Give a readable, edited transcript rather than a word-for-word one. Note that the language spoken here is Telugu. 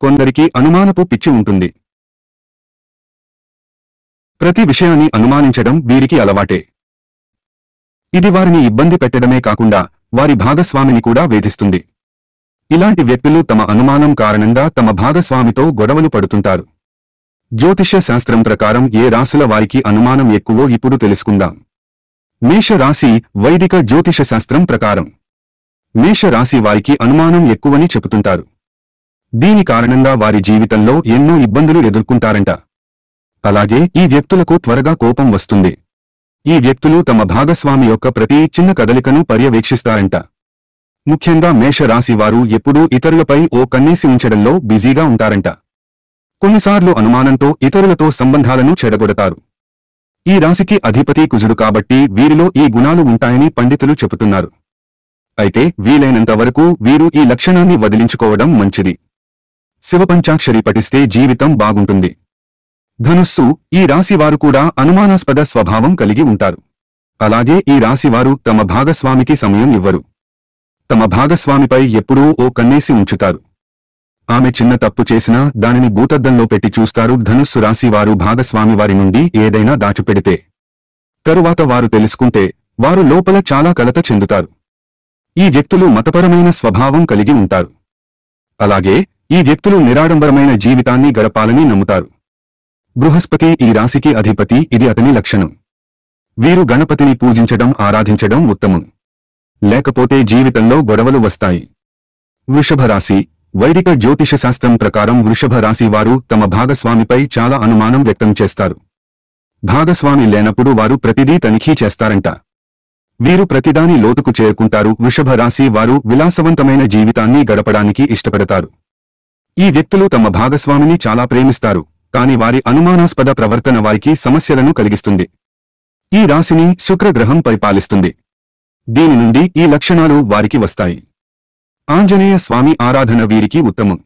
కొందరికి అనుమానపు పిచ్చి ఉంటుంది. ప్రతి విషయాన్ని అనుమానించడం వీరికి అలవాటే. ఇది వారిని ఇబ్బంది పెట్టడమే కాకుండా వారి భాగస్వామిని కూడా వేధిస్తుంది. ఇలాంటి వ్యక్తులు తమ అనుమానం కారణంగా తమ భాగస్వామితో గొడవలు పడుతుంటారు. జ్యోతిష్య శాస్త్రం ప్రకారం ఏ రాశుల వారికి అనుమానం ఎక్కువో ఇప్పుడు తెలుసుకుందాం. మేష రాశి. వైదిక జ్యోతిష శాస్త్రం ప్రకారం మేష రాశి వారికి అనుమానం ఎక్కువని చెబుతుంటారు. దీని కారణంగా వారి జీవితంలో ఎన్నో ఇబ్బందులు ఎదుర్కొంటారంట. అలాగే ఈ వ్యక్తులకు త్వరగా కోపం వస్తుంది. ఈ వ్యక్తులు తమ భాగస్వామి యొక్క ప్రతి చిన్న కదలికను పర్యవేక్షిస్తారంట. ముఖ్యంగా మేష రాశి వారు ఎప్పుడూ ఇతరులపై ఓ కన్నేసి ఉంచడంలో బిజీగా ఉంటారంట. కొన్నిసార్లు అనుమానంతో ఇతరులతో సంబంధాలను చెడగొడతారు. ఈ రాశికి అధిపతి కుజుడు కాబట్టి వీరిలో ఈ గుణాలు ఉంటాయని పండితులు చెబుతున్నారు. అయితే వీలైనంత వరకు వీరు ఈ లక్షణాన్ని వదిలించుకోవడం మంచిది. శివపంచాక్షరి పఠిస్తే జీవితం బాగుంటుంది. ధనుస్సు. ఈ రాశివారు కూడా అనుమానాస్పద స్వభావం కలిగి ఉంటారు. అలాగే ఈ రాశివారు తమ భాగస్వామికి సమయం ఇవ్వరు. తమ భాగస్వామిపై ఎప్పుడూ ఓ కన్నేసి ఉంచుతారు. ఆమె చిన్న తప్పు చేసినా దానిని భూతద్దంలో పెట్టి చూస్తారు. ధనుస్సు రాశివారు భాగస్వామి వారి నుండి ఏదైనా దాచిపెడితే తరువాత వారు తెలుసుకుంటే వారు లోపల చాలా కలత చెందుతారు. ఈ వ్యక్తులు మతపరమైన స్వభావం కలిగి ఉంటారు. అలాగే ఈ వ్యక్తులు నిరాడంబరమైన జీవితాన్ని గడపాలని నమ్ముతారు. బృహస్పతి ఈ రాశికి అధిపతి. ఇది అతని లక్షణం. వీరు గణపతిని పూజించడం ఆరాధించడం ఉత్తమం. లేకపోతే జీవితంలో గొడవలు వస్తాయి. వృషభ రాశి. వైదిక జ్యోతిష శాస్త్రం ప్రకారం వృషభ రాశి వారు తమ భాగస్వామిపై చాలా అనుమానం వ్యక్తం చేస్తారు. భాగస్వామి లేనప్పుడు వారు ప్రతిదీ తనిఖీ చేస్తారంట. వీరు ప్రతిదాని లోతుకు చేరుకుంటారు. వృషభ రాశి వారు విలాసవంతమైన జీవితాన్ని గడపడానికి ఇష్టపడతారు. ఈ వ్యక్తులు తమ భాగస్వామిని చాలా ప్రేమిస్తారు. కాని వారి అనుమానాస్పద ప్రవర్తన వారికి సమస్యలను కలిగిస్తుంది. ఈ రాశిని శుక్రగ్రహం పరిపాలిస్తుంది. దీని నుండి ఈ లక్షణాలు వారికి వస్తాయి. ఆంజనేయ స్వామి ఆరాధన వీరికి ఉత్తమం.